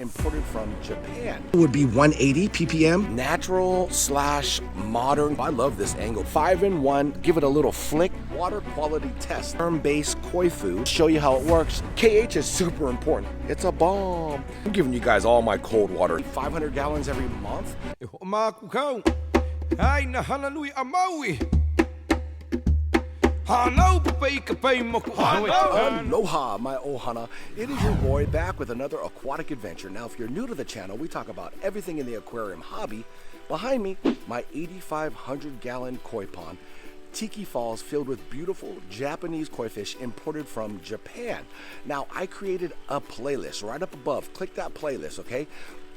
imported from Japan. It would be 180 ppm, natural/modern. I love this angle. 5-in-1, give it a little flick. Water quality test. Term-based koi food. Show you how it works. KH is super important. It's a bomb. I'm giving you guys all my cold water. 500 gallons every month. Hoʻomalu Hana Hui A Maui. Aloha, my ohana. It is your boy back with another aquatic adventure. Now, if you're new to the channel, we talk about everything in the aquarium hobby. Behind me, my 8,500-gallon koi pond, Tiki Falls, filled with beautiful Japanese koi fish imported from Japan. Now, I created a playlist right up above. Click that playlist, okay?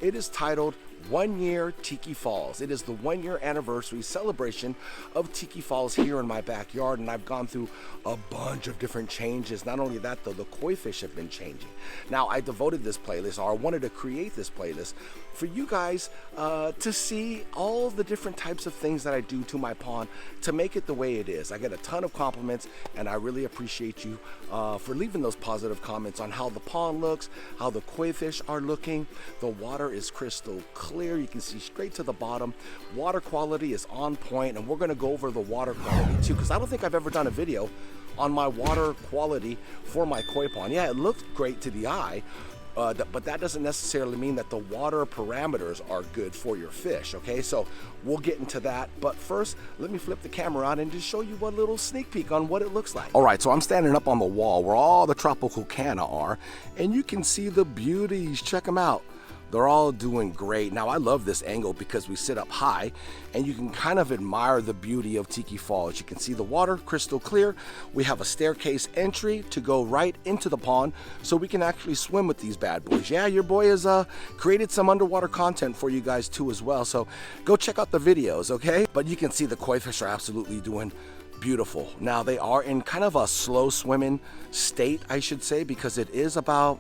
It is titled 1 Year Tiki Falls. It is the 1-year anniversary celebration of Tiki Falls here in my backyard, and I've gone through a bunch of different changes. Not only that though, the koi fish have been changing. Now, I devoted this playlist, or I wanted to create this playlist for you guys to see all the different types of things that I do to my pond to make it the way it is. I get a ton of compliments, and I really appreciate you for leaving those positive comments on how the pond looks, how the koi fish are looking. The water is crystal clear. You can see straight to the bottom. Water quality is on point, and we're going to go over the water quality too, because I don't think I've ever done a video on my water quality for my koi pond. Yeah, it looked great to the eye, but that doesn't necessarily mean that the water parameters are good for your fish, okay? So we'll get into that, but first let me flip the camera on and just show you a little sneak peek on what it looks like. All right, so I'm standing up on the wall where all the tropical canna are, and you can see the beauties. Check them out. They're all doing great. Now, I love this angle because we sit up high and you can kind of admire the beauty of Tiki Falls. You can see the water crystal clear. We have a staircase entry to go right into the pond so we can actually swim with these bad boys. Yeah, your boy has created some underwater content for you guys too as well. So go check out the videos, okay? But you can see the koi fish are absolutely doing beautiful. Now, they are in kind of a slow swimming state, I should say, because it is about,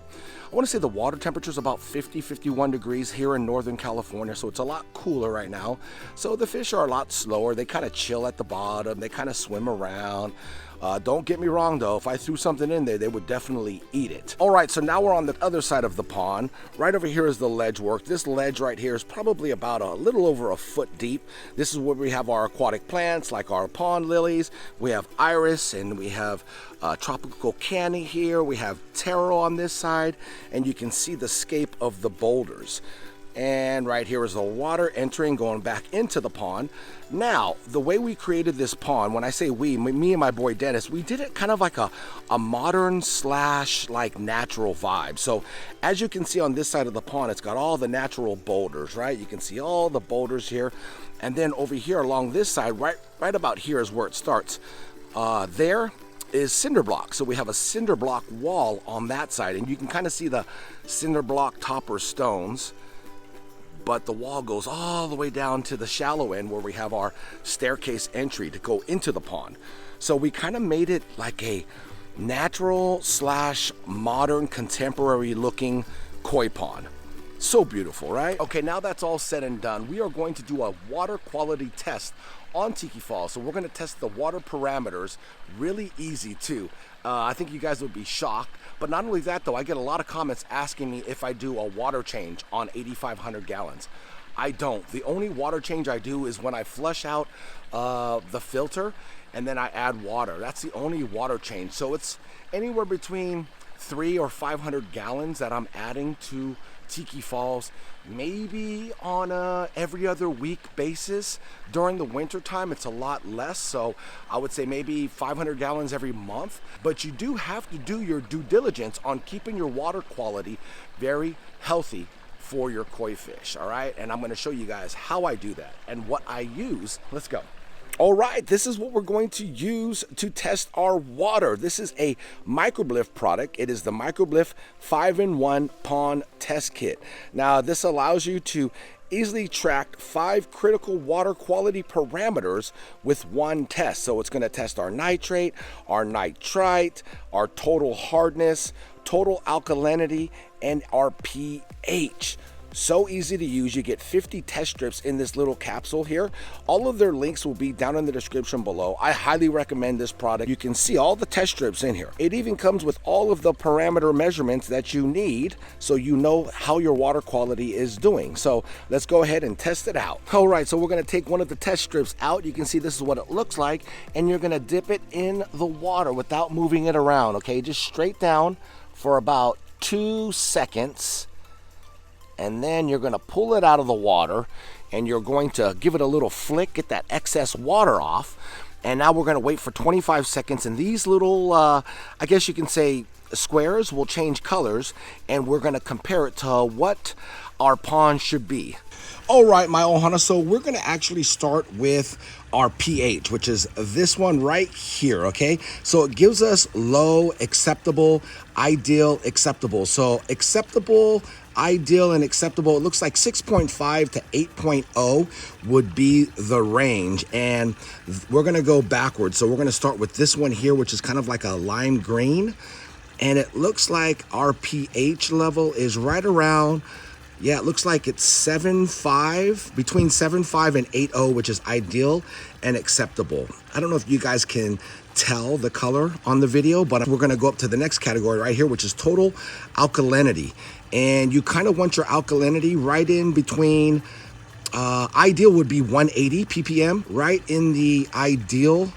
I want to say the water temperature is about 50-51 degrees here in Northern California, so it's a lot cooler right now. So the fish are a lot slower. They kind of chill at the bottom. They kind of swim around. Don't get me wrong though, if I threw something in there, they would definitely eat it. All right, so now we're on the other side of the pond. Right over here is the ledge work. This ledge right here is probably about a little over a foot deep. This is where we have our aquatic plants, like our pond lilies. We have iris, and we have tropical canny here. We have taro on this side, and you can see the scape of the boulders. And right here is the water entering, going back into the pond. Now, the way we created this pond, when I say we, me and my boy Dennis, we did it kind of like a modern slash like natural vibe. So as you can see on this side of the pond, it's got all the natural boulders, right? You can see all the boulders here. And then over here along this side, right about here is where it starts. There is cinder block. So we have a cinder block wall on that side, and you can kind of see the cinder block topper stones. But the wall goes all the way down to the shallow end where we have our staircase entry to go into the pond. So we kind of made it like a natural slash modern contemporary looking koi pond. So beautiful, right? Okay, now that's all said and done, we are going to do a water quality test on Tiki Falls. So we're going to test the water parameters. Really easy too. I think you guys would be shocked. But not only that though, I get a lot of comments asking me if I do a water change on 8,500 gallons. I don't. The only water change I do is when I flush out the filter and then I add water. That's the only water change. So it's anywhere between 300 or 500 gallons that I'm adding to Tiki Falls, maybe on a every other week basis. During the winter time, it's a lot less, so I would say maybe 500 gallons every month. But you do have to do your due diligence on keeping your water quality very healthy for your koi fish, all right? And I'm going to show you guys how I do that and what I use. Let's go. All right, this is what we're going to use to test our water. This is a MICROBE-LIFT product. It is the MICROBE-LIFT 5-in-1 Pond Test Kit. Now, this allows you to easily track 5 critical water quality parameters with one test. So it's going to test our nitrate, our nitrite, our total hardness, total alkalinity, and our pH. So easy to use. You get 50 test strips in this little capsule here. All of their links will be down in the description below. I highly recommend this product. You can see all the test strips in here. It even comes with all of the parameter measurements that you need so you know how your water quality is doing. So let's go ahead and test it out. All right, so we're gonna take one of the test strips out. You can see this is what it looks like, and you're gonna dip it in the water without moving it around, okay? Just straight down for about 2 seconds. And then you're going to pull it out of the water and you're going to give it a little flick, get that excess water off. And now we're going to wait for 25 seconds, and these little, I guess you can say, squares will change colors, and we're going to compare it to what our pond should be. All right, my ohana, so we're going to actually start with our pH, which is this one right here, okay? So it gives us low, acceptable, ideal, acceptable. So acceptable, ideal, and acceptable, it looks like 6.5 to 8.0 would be the range, and we're going to go backwards. So we're going to start with this one here, which is kind of like a lime green, and it looks like our pH level is right around, yeah, it looks like it's 7.5, between 7.5 and 8.0, which is ideal and acceptable. I don't know if you guys can tell the color on the video, but we're gonna go up to the next category right here, which is total alkalinity. And you kind of want your alkalinity right in between, ideal would be 180 ppm, right in the ideal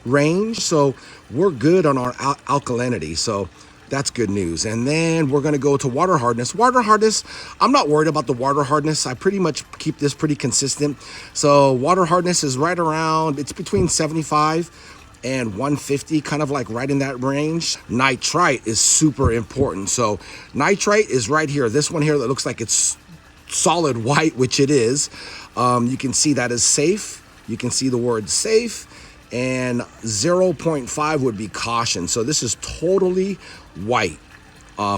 range. So we're good on our alkalinity. So that's good news. And then we're gonna go to water hardness. Water hardness, I'm not worried about the water hardness. I pretty much keep this pretty consistent. So water hardness is right around, it's between 75 and 150, kind of like right in that range. Nitrite is super important. So nitrite is right here. This one here that looks like it's solid white, which it is. You can see that is safe. You can see the word safe. And 0.5 would be caution. So this is totally white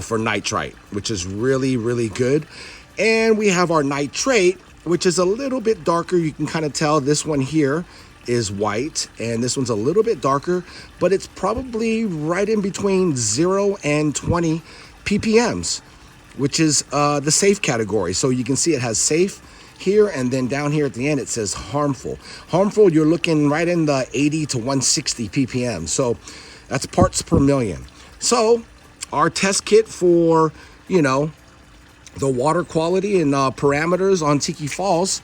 for nitrite, which is really, really good. And we have our nitrate, which is a little bit darker. You can kind of tell this one here is white, and this one's a little bit darker, but it's probably right in between 0 and 20 ppms, which is the safe category. So you can see it has safe here, and then down here at the end it says harmful. Harmful, you're looking right in the 80 to 160 ppm. So that's parts per million. So our test kit for, you know, the water quality and parameters on Tiki Falls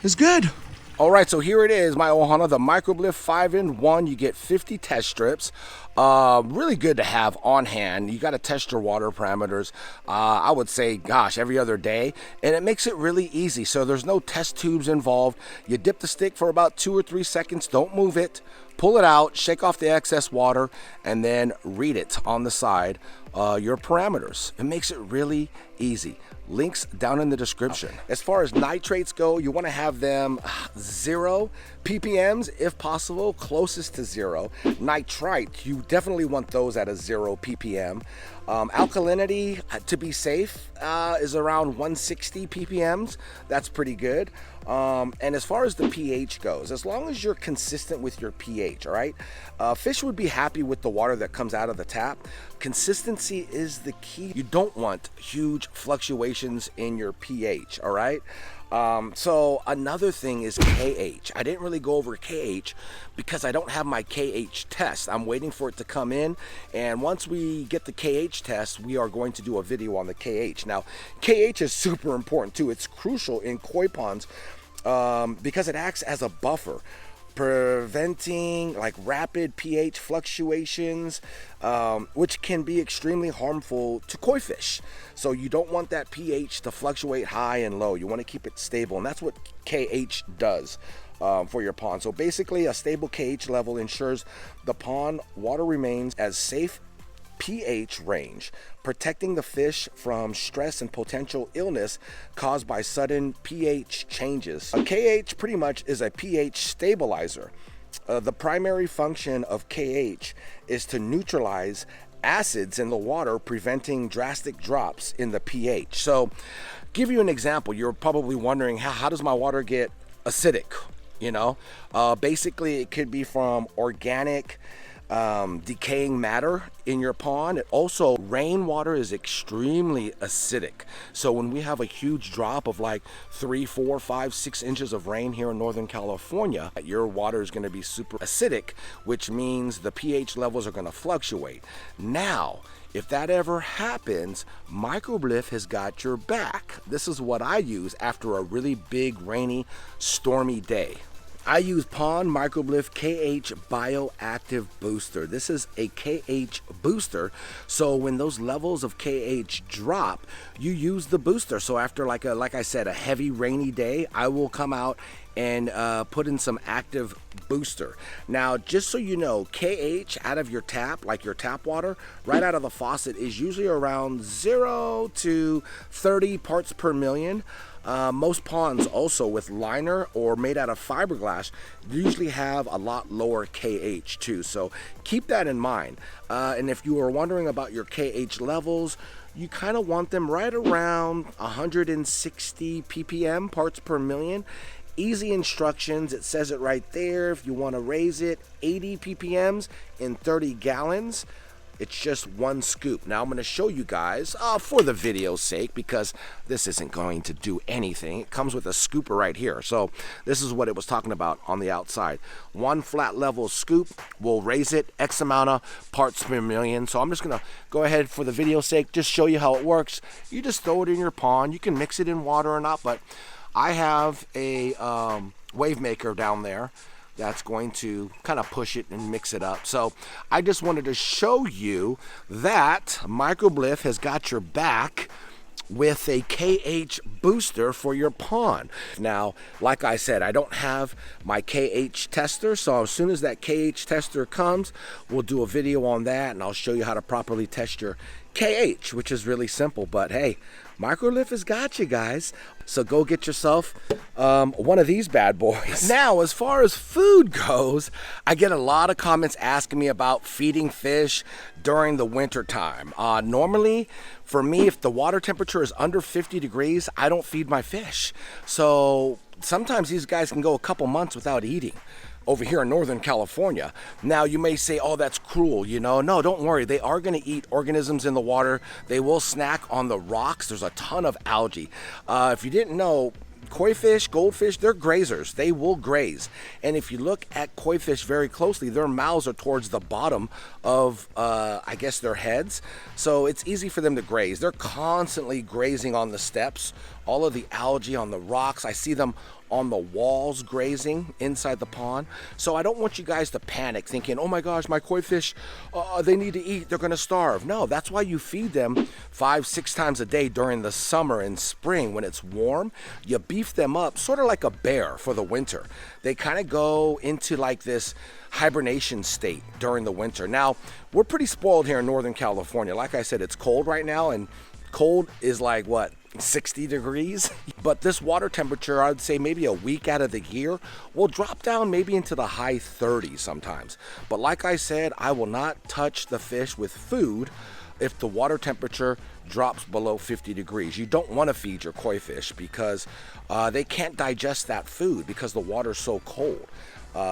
is good. All right, so here it is, my ohana, the MICROBE-LIFT 5-in-1. You get 50 test strips. Really good to have on hand. You got to test your water parameters, I would say, gosh, every other day. And it makes it really easy. So there's no test tubes involved. You dip the stick for about 2 or 3 seconds. Don't move it. Pull it out, shake off the excess water, and then read it on the side, your parameters. It makes it really easy. Links down in the description. As far as nitrates go, you want to have them 0 ppms if possible, closest to 0. Nitrite, you definitely want those at a 0 ppm. Alkalinity, to be safe, is around 160 ppms. That's pretty good. And as far as the pH goes, as long as you're consistent with your pH, all right? Fish would be happy with the water that comes out of the tap. Consistency is the key. You don't want huge fluctuations in your pH, all right? So another thing is KH. I didn't really go over KH because I don't have my KH test. I'm waiting for it to come in, and once we get the KH test, we are going to do a video on the KH. Now, KH is super important too. It's crucial in koi ponds because it acts as a buffer, preventing like rapid pH fluctuations, which can be extremely harmful to koi fish. So you don't want that pH to fluctuate high and low. You want to keep it stable, and that's what KH does for your pond. So basically, a stable KH level ensures the pond water remains as safe pH range, protecting the fish from stress and potential illness caused by sudden pH changes. A KH pretty much is a pH stabilizer. The primary function of KH is to neutralize acids in the water, preventing drastic drops in the pH. So, give you an example. You're probably wondering, how does my water get acidic? You know, basically it could be from organic decaying matter in your pond. Also, rainwater is extremely acidic. So when we have a huge drop of like 3, 4, 5, 6 inches of rain here in Northern California, your water is going to be super acidic, which means the pH levels are going to fluctuate. Now, if that ever happens, MICROBE-LIFT has got your back. This is what I use after a really big, rainy, stormy day. I use Pond MICROBE-LIFT KH Bioactive Booster. This is a KH booster, so when those levels of KH drop, you use the booster. So after like I said, a heavy rainy day, I will come out and put in some active booster. Now, just so you know, KH out of your tap, like your tap water, right out of the faucet is usually around 0 to 30 parts per million. Most ponds also with liner or made out of fiberglass usually have a lot lower KH too, so keep that in mind. And if you are wondering about your KH levels, you kind of want them right around 160 ppm, parts per million. Easy instructions, it says it right there. If you want to raise it 80 ppms in 30 gallons, it's just 1 scoop. Now I'm going to show you guys for the video's sake, because this isn't going to do anything. It comes with a scooper right here. So this is what it was talking about on the outside. 1 flat level scoop will raise it X amount of parts per million. So I'm just going to go ahead for the video's sake, just show you how it works. You just throw it in your pond. You can mix it in water or not, but I have a wave maker down there that's going to kind of push it and mix it up. So I just wanted to show you that MICROBE-LIFT has got your back with a KH booster for your pond. Now, like I said, I don't have my KH tester, so as soon as that KH tester comes, we'll do a video on that and I'll show you how to properly test your KH, which is really simple. But hey, MICROBE-LIFT has got you guys. So go get yourself one of these bad boys. Now, as far as food goes, I get a lot of comments asking me about feeding fish during the winter time. Normally, for me, if the water temperature is under 50 degrees, I don't feed my fish. So sometimes these guys can go a couple months without eating over here in Northern California. Now you may say, oh, that's cruel, you know. No, don't worry, they are gonna eat organisms in the water. They will snack on the rocks. There's a ton of algae. If you didn't know, koi fish, goldfish, they're grazers. They will graze. And if you look at koi fish very closely, their mouths are towards the bottom of, I guess, their heads. So it's easy for them to graze. They're constantly grazing on the steps, all of the algae on the rocks. I see them on the walls grazing inside the pond. So I don't want you guys to panic thinking, oh my gosh, my koi fish, they need to eat, they're gonna starve. No, that's why you feed them 5-6 times a day during the summer and spring when it's warm. You beef them up sort of like a bear for the winter. They kind of go into like this hibernation state during the winter. Now, we're pretty spoiled here in Northern California. Like I said, it's cold right now, and cold is like what, 60 degrees? But this water temperature, I'd say maybe a week out of the year, will drop down maybe into the high 30s sometimes. But like I said, I will not touch the fish with food if the water temperature drops below 50 degrees. You don't want to feed your koi fish because they can't digest that food because the water's so cold.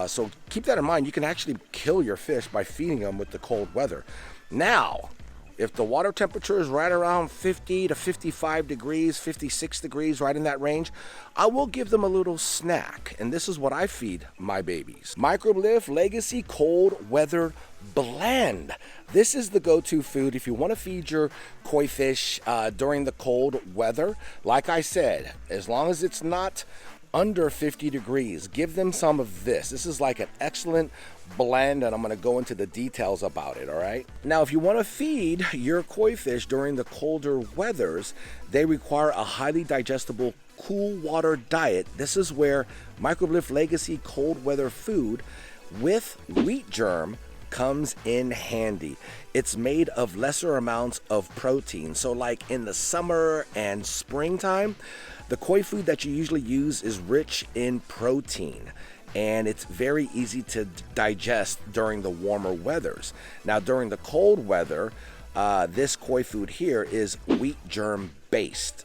So keep that in mind. You can actually kill your fish by feeding them with the cold weather. Now, if the water temperature is right around 50 to 55 degrees, 56 degrees, right in that range, I will give them a little snack. And this is what I feed my babies. MICROBE-LIFT Legacy Cold Weather Blend. This is the go-to food if you want to feed your koi fish during the cold weather. Like I said, as long as it's not under 50 degrees, give them some of this. This is like an excellent blend, and I'm going to go into the details about it. All right, now if you want to feed your koi fish during the colder weathers, they require a highly digestible cool water diet. This is where MICROBE-LIFT Legacy Cold Weather Food with wheat germ comes in handy. It's made of lesser amounts of protein, so like in the summer and springtime, the koi food that you usually use is rich in protein, and it's very easy to digest during the warmer weathers. Now during the cold weather, this koi food here is wheat germ based,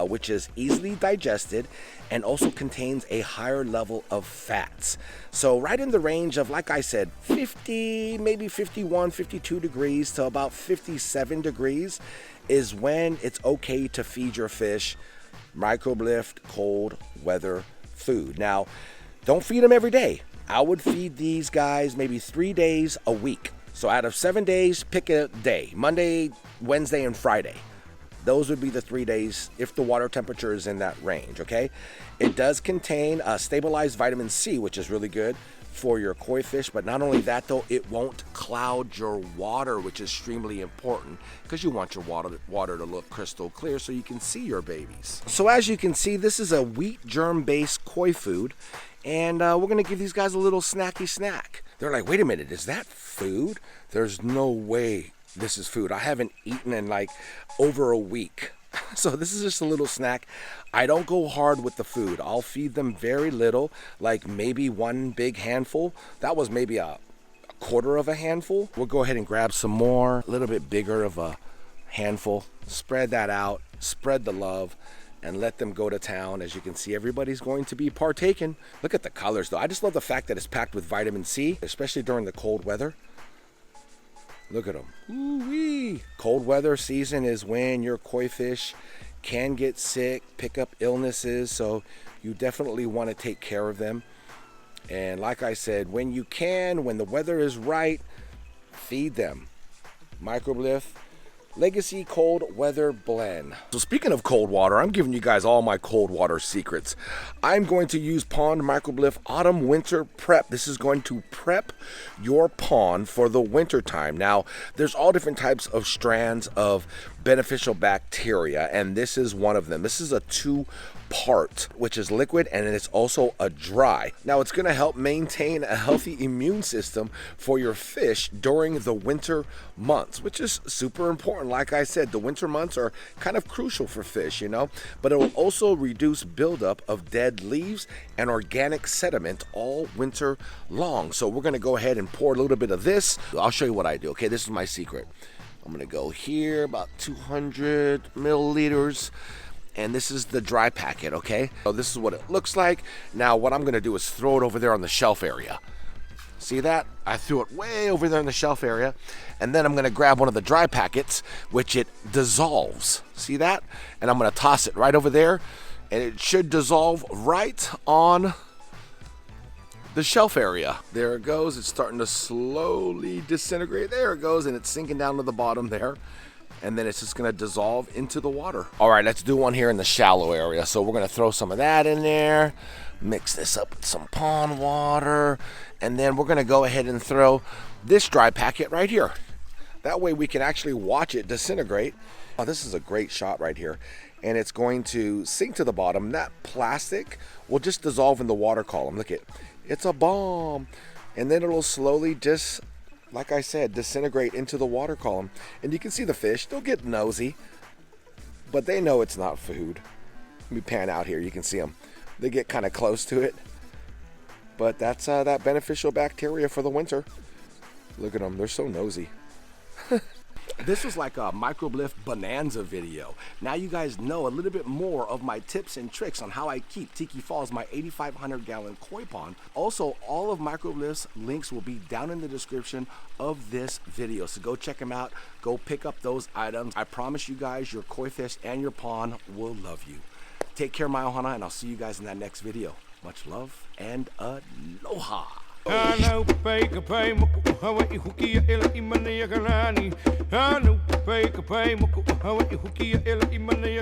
which is easily digested and also contains a higher level of fats. So right in the range of, like I said, 50, maybe 51, 52 degrees to about 57 degrees is when it's okay to feed your fish MICROBE-LIFT cold weather food. Now, don't feed them every day. I would feed these guys maybe 3 days a week. So out of 7 days, pick a day, Monday, Wednesday, and Friday. Those would be the 3 days if the water temperature is in that range, okay? It does contain stabilized vitamin C, which is really good for your koi fish, but not only that though, it won't cloud your water, which is extremely important because you want your water to look crystal clear so you can see your babies. So as you can see, this is a wheat germ-based koi food, and we're gonna give these guys a little snacky snack. They're like, wait a minute, is that food? There's no way this is food. I haven't eaten in like over a week. So this is just a little snack. I don't go hard with the food. I'll feed them very little, like maybe one big handful. That was maybe a quarter of a handful. We'll go ahead and grab some more, a little bit bigger of a handful. Spread that out, spread the love, and let them go to town. As you can see, everybody's going to be partaking. Look at the colors though. I just love the fact that it's packed with vitamin C, especially during the cold weather. Look at them. Ooh-wee. Cold weather season is when your koi fish can get sick, pick up illnesses, so you definitely want to take care of them. And like I said, when you can, when the weather is right, feed them. MICROBE-LIFT Legacy Cold Weather Blend. So speaking of cold water, I'm giving you guys all my cold water secrets. I'm going to use Pond MICROBE-LIFT Autumn Winter Prep. This is going to prep your pond for the winter time. Now, there's all different types of strands of beneficial bacteria, and this is one of them. This is a two-part, which is liquid, and it's also a dry. Now, it's going to help maintain a healthy immune system for your fish during the winter months, which is super important. Like I said, the winter months are kind of crucial for fish, you know, but it will also reduce buildup of dead leaves and organic sediment all winter long. So we're going to go ahead and pour a little bit of this. I'll show you what I do. Okay, this is my secret. I'm going to go here, about 200 milliliters. And this is the dry packet, okay? So this is what it looks like. Now what I'm going to do is throw it over there on the shelf area. See that? I threw it way over there in the shelf area. And then I'm going to grab one of the dry packets, which it dissolves. See that? And I'm going to toss it right over there. And it should dissolve right on the shelf area. There it goes. It's starting to slowly disintegrate. There it goes. And it's sinking down to the bottom there. And then it's just going to dissolve into the water. All right, let's do one here in the shallow area. So we're going to throw some of that in there. Mix this up with some pond water. And then we're going to go ahead and throw this dry packet right here. That way we can actually watch it disintegrate. Oh, this is a great shot right here. And it's going to sink to the bottom. That plastic will just dissolve in the water column. Look at it. It's a bomb. And then it'll slowly just, like I said, disintegrate into the water column. And you can see the fish. They'll get nosy, but they know it's not food. Let me pan out here. You can see them. They get kind of close to it. But that's that beneficial bacteria for the winter. Look at them. They're so nosy. This was like a MICROBE-LIFT bonanza video. Now you guys know a little bit more of my tips and tricks on how I keep Tiki Falls, my 8,500 gallon koi pond. Also, all of MICROBE-LIFT's links will be down in the description of this video. So go check them out. Go pick up those items. I promise you guys your koi fish and your pond will love you. Take care, my ohana, and I'll see you guys in that next video. Much love and aloha. Hana Hui A Maui Hana Hui A Maui